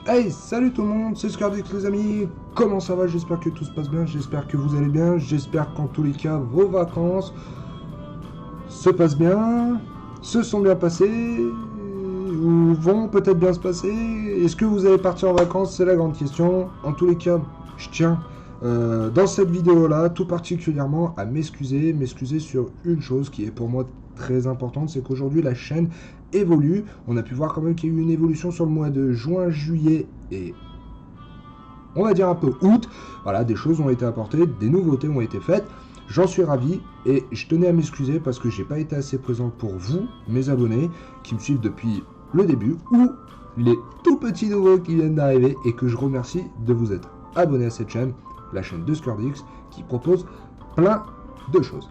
Hey, salut tout le monde, c'est Scardix les amis, comment ça va? J'espère que tout se passe bien, j'espère que vous allez bien, j'espère qu'en tous les cas vos vacances se passent bien, se sont bien passées, ou vont peut-être bien se passer. Est-ce que vous allez partir en vacances? C'est la grande question. En tous les cas, je tiens dans cette vidéo-là tout particulièrement à m'excuser sur une chose qui est pour moi très importante, c'est qu'aujourd'hui la chaîne évolue. On a pu voir quand même qu'il y a eu une évolution sur le mois de juin, juillet et on va dire un peu août. Voilà, des choses ont été apportées, des nouveautés ont été faites. J'en suis ravi et je tenais à m'excuser parce que j'ai pas été assez présent pour vous, mes abonnés, qui me suivent depuis le début, ou les tout petits nouveaux qui viennent d'arriver et que je remercie de vous être abonnés à cette chaîne, la chaîne de Scardix, qui propose plein de choses.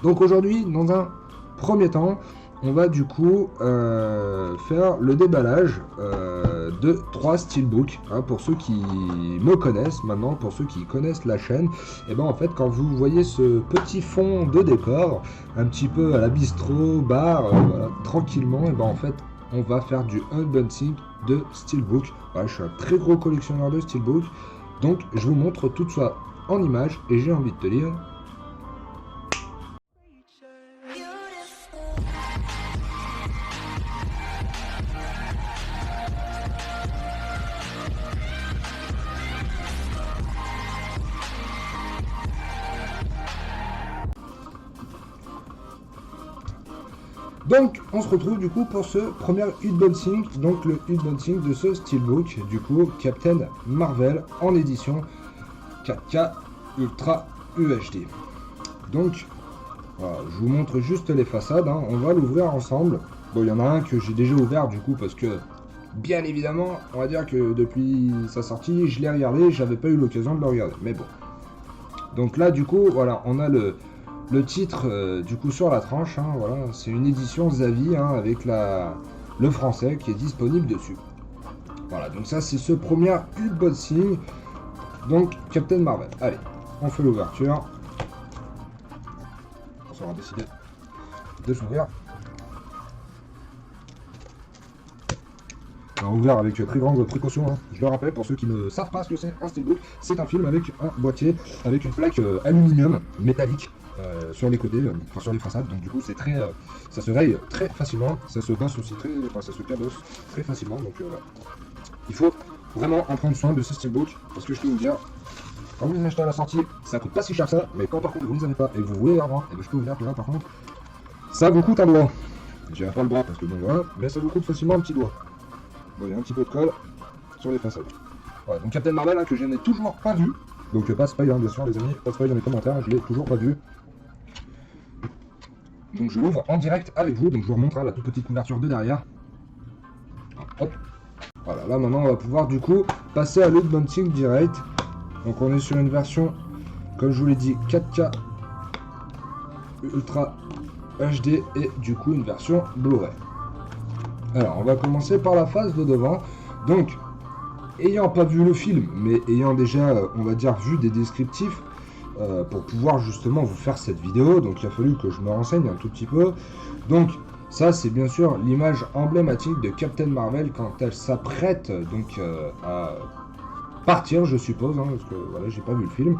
Donc aujourd'hui, dans un premier temps, on va du coup faire le déballage de 3 steelbooks. Hein, pour ceux qui me connaissent maintenant, pour ceux qui connaissent la chaîne, et ben en fait quand vous voyez ce petit fond de décor, un petit peu à la bistrot, bar, voilà, tranquillement, et ben en fait on va faire du unboxing de steelbook. Voilà, je suis un très gros collectionneur de steelbook, donc je vous montre tout ça en images et j'ai envie de te dire. Donc on se retrouve du coup pour ce premier unboxing, donc le unboxing de ce steelbook, du coup Captain Marvel en édition 4K Ultra UHD. Donc voilà, je vous montre juste les façades, hein. On va l'ouvrir ensemble. Bon, il y en a un que j'ai déjà ouvert du coup parce que bien évidemment on va dire que depuis sa sortie je l'ai regardé, j'avais pas eu l'occasion de le regarder, mais bon. Donc là du coup voilà, on a le titre du coup sur la tranche, hein, voilà, c'est une édition Zavi, hein, avec le français qui est disponible dessus. Voilà, donc ça c'est ce premier unboxing, donc Captain Marvel. Allez, on fait l'ouverture. On sera décidé de s'ouvrir. Alors, ouvert avec très grande précaution, hein. Je le rappelle pour ceux qui ne savent pas ce que c'est un steelbook, c'est un film avec un boîtier avec une plaque aluminium métallique. Sur les côtés, enfin sur les façades, donc du coup c'est très, ça se raye très facilement, ça se passe aussi très, enfin ça se cabosse très facilement, donc voilà. Il faut vraiment en prendre soin de ces steelbooks, parce que je peux vous dire, quand vous les achetez à la sortie, ça coûte pas si cher que ça, mais quand par contre vous ne les avez pas et que vous voulez les revendre, et ben je peux vous dire que là par contre, ça vous coûte un doigt. J'irai pas le bras parce que bon voilà, mais ça vous coûte facilement un petit doigt. Bon, il y a un petit peu de colle sur les façades. Voilà, donc Captain Marvel, hein, que je n'ai toujours pas vu, donc pas de spoil, hein, bien sûr les amis, pas de spoil dans les commentaires, je l'ai toujours pas vu. Donc je l'ouvre en direct avec vous, donc je vous remontre la toute petite couverture de derrière. Hop. Voilà, là maintenant on va pouvoir du coup passer à l'unboxing direct. Donc on est sur une version, comme je vous l'ai dit, 4K Ultra HD et du coup une version Blu-ray. Alors on va commencer par la face de devant. Donc ayant pas vu le film, mais ayant déjà, on va dire, vu des descriptifs, pour pouvoir justement vous faire cette vidéo, donc il a fallu que je me renseigne un tout petit peu. Donc ça c'est bien sûr l'image emblématique de Captain Marvel quand elle s'apprête donc à partir, je suppose, hein, parce que voilà, j'ai pas vu le film.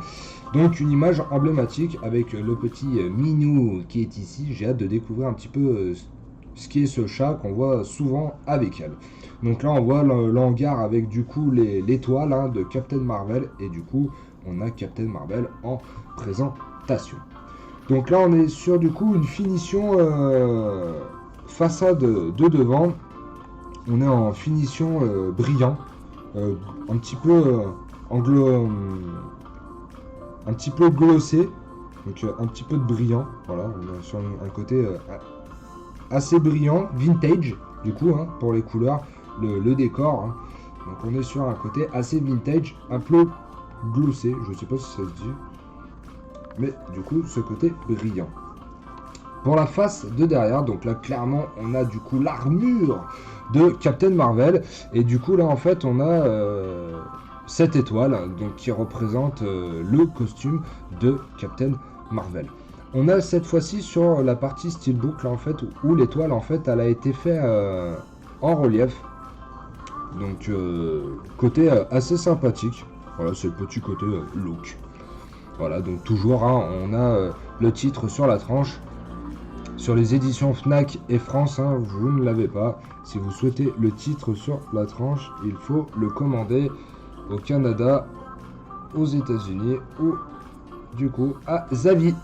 Donc une image emblématique avec le petit minou qui est ici. J'ai hâte de découvrir un petit peu ce qui est ce chat qu'on voit souvent avec elle. Donc là on voit le hangar avec du coup l'étoile, hein, de Captain Marvel, et du coup on a Captain Marvel en présentation. Donc là on est sur du coup une finition façade de devant. On est en finition brillant, un petit peu un petit peu glossé, donc un petit peu de brillant. Voilà, on est sur un côté assez brillant, vintage du coup, hein, pour les couleurs, le décor, hein. Donc on est sur un côté assez vintage, un peu glossé, je sais pas si ça se dit, mais du coup ce côté brillant. Pour la face de derrière, donc là clairement on a du coup l'armure de Captain Marvel, et du coup là en fait on a cette étoile, donc qui représente le costume de Captain Marvel. On a cette fois-ci sur la partie steelbook là en fait où l'étoile en fait elle a été faite en relief. Donc côté assez sympathique. Voilà, c'est le petit côté look. Voilà, donc toujours, hein, on a le titre sur la tranche. Sur les éditions Fnac et France, hein, vous ne l'avez pas. Si vous souhaitez le titre sur la tranche, il faut le commander au Canada, aux États-Unis ou du coup à Zavi.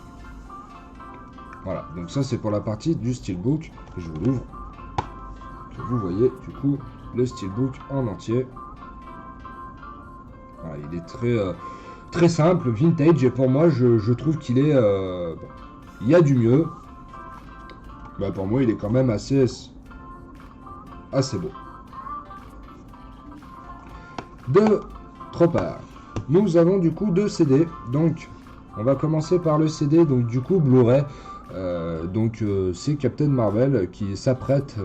Voilà, donc ça c'est pour la partie du steelbook. Je vous l'ouvre. Vous voyez du coup le steelbook en entier. Voilà, il est très simple, vintage, et pour moi je trouve qu'il est... bon, il y a du mieux. Bah pour moi il est quand même assez beau. D'autre part, nous avons du coup 2 CD. Donc on va commencer par le CD, donc du coup Blu-ray. C'est Captain Marvel qui s'apprête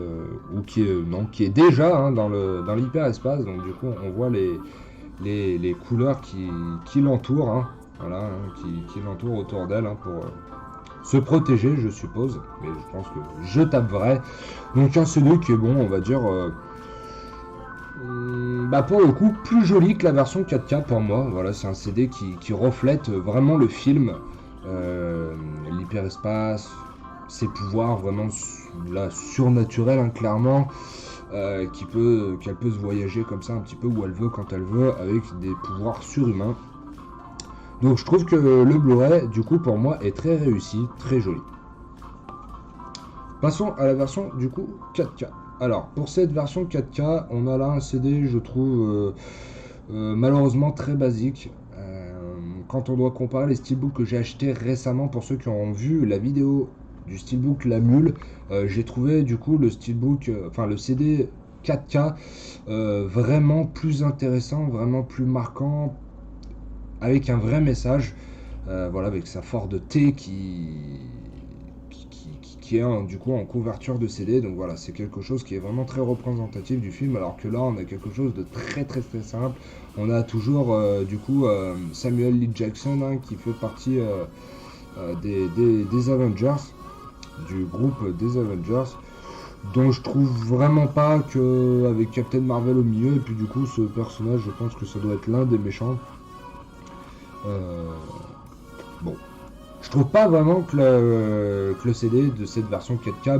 ou qui est déjà, hein, dans l'hyperespace. Donc du coup on voit les couleurs qui l'entourent, hein, voilà, hein, qui l'entourent autour d'elle, hein, pour se protéger, je suppose, mais je pense que je tape vrai. Donc un CD qui est bon, on va dire, pour le coup plus joli que la version 4K pour moi. Voilà, c'est un CD qui reflète vraiment le film, l'hyperespace, ses pouvoirs vraiment là, surnaturels, hein, clairement, qu'elle peut se voyager comme ça un petit peu où elle veut, quand elle veut, avec des pouvoirs surhumains. Donc je trouve que le Blu-ray, du coup, pour moi, est très réussi, très joli. Passons à la version, du coup, 4K. Alors, pour cette version 4K, on a là un CD, je trouve, malheureusement très basique. Quand on doit comparer les steelbooks que j'ai achetés récemment, pour ceux qui ont vu la vidéo du steelbook La Mule, j'ai trouvé, du coup, le steelbook, le CD 4K, vraiment plus intéressant, vraiment plus marquant, avec un vrai message, voilà, avec sa Ford T qui est du coup en couverture de CD. Donc voilà, c'est quelque chose qui est vraiment très représentatif du film, alors que là on a quelque chose de très simple. On a toujours du coup Samuel L. Jackson, hein, qui fait partie des Avengers, du groupe des Avengers. Donc je trouve vraiment pas que, avec Captain Marvel au milieu, et puis du coup ce personnage, je pense que ça doit être l'un des méchants. Bon, je trouve pas vraiment que le CD de cette version 4K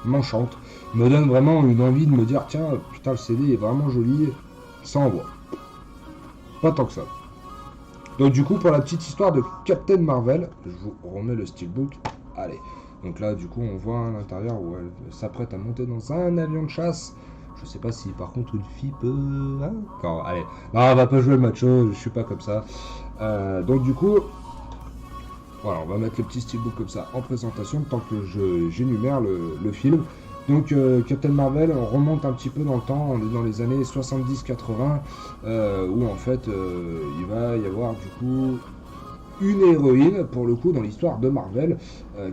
m'enchante, me donne vraiment une envie de me dire tiens, putain, le CD est vraiment joli, ça envoie. Pas tant que ça. Donc du coup, pour la petite histoire de Captain Marvel, je vous remets le steelbook. Allez, donc là du coup on voit à l'intérieur où elle s'apprête à monter dans un avion de chasse. Je sais pas si par contre une fille peut... Hein, non, allez, non, on va pas jouer le macho, je suis pas comme ça. Donc du coup, voilà, on va mettre le petit steelbook comme ça en présentation, tant que j'énumère le film. Donc Captain Marvel, on remonte un petit peu dans le temps, on est dans les années 70-80, où en fait il va y avoir du coup une héroïne, pour le coup, dans l'histoire de Marvel,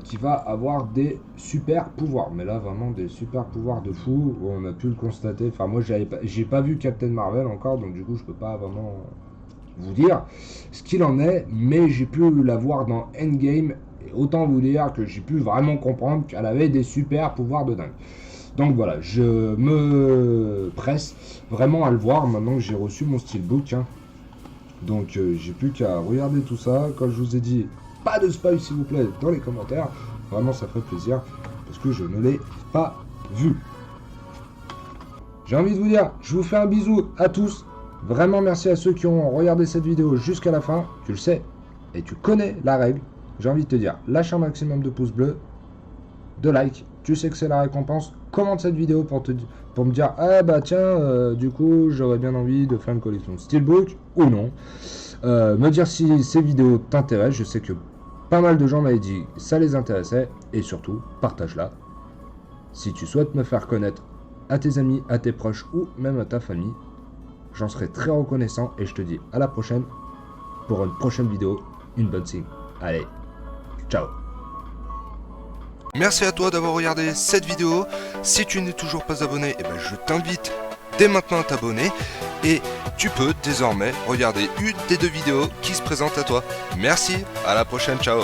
qui va avoir des super pouvoirs. Mais là, vraiment des super pouvoirs de fou, où on a pu le constater. Enfin, moi, j'ai pas vu Captain Marvel encore, donc du coup, je peux pas vraiment vous dire ce qu'il en est, mais j'ai pu la voir dans Endgame, et autant vous dire que j'ai pu vraiment comprendre qu'elle avait des super pouvoirs de dingue. Donc voilà, je me presse vraiment à le voir maintenant que j'ai reçu mon steelbook, hein. Donc j'ai plus qu'à regarder tout ça. Comme je vous ai dit, pas de spoil s'il vous plaît dans les commentaires. Vraiment ça ferait plaisir, parce que je ne l'ai pas vu. J'ai envie de vous dire, je vous fais un bisou à tous. Vraiment merci à ceux qui ont regardé cette vidéo jusqu'à la fin. Tu le sais et tu connais la règle. J'ai envie de te dire, lâche un maximum de pouces bleus, de likes. Tu sais que c'est la récompense. Commente cette vidéo pour me dire, ah bah tiens, du coup j'aurais bien envie de faire une collection de steelbook ou non. Me dire si ces vidéos t'intéressent. Je sais que pas mal de gens m'avaient dit que ça les intéressait, et surtout partage-la. Si tu souhaites me faire connaître à tes amis, à tes proches ou même à ta famille, j'en serai très reconnaissant, et je te dis à la prochaine pour une prochaine vidéo. Une bonne signe. Allez, ciao. Merci à toi d'avoir regardé cette vidéo. Si tu n'es toujours pas abonné, je t'invite dès maintenant à t'abonner, et tu peux désormais regarder une des 2 vidéos qui se présentent à toi. Merci, à la prochaine, ciao.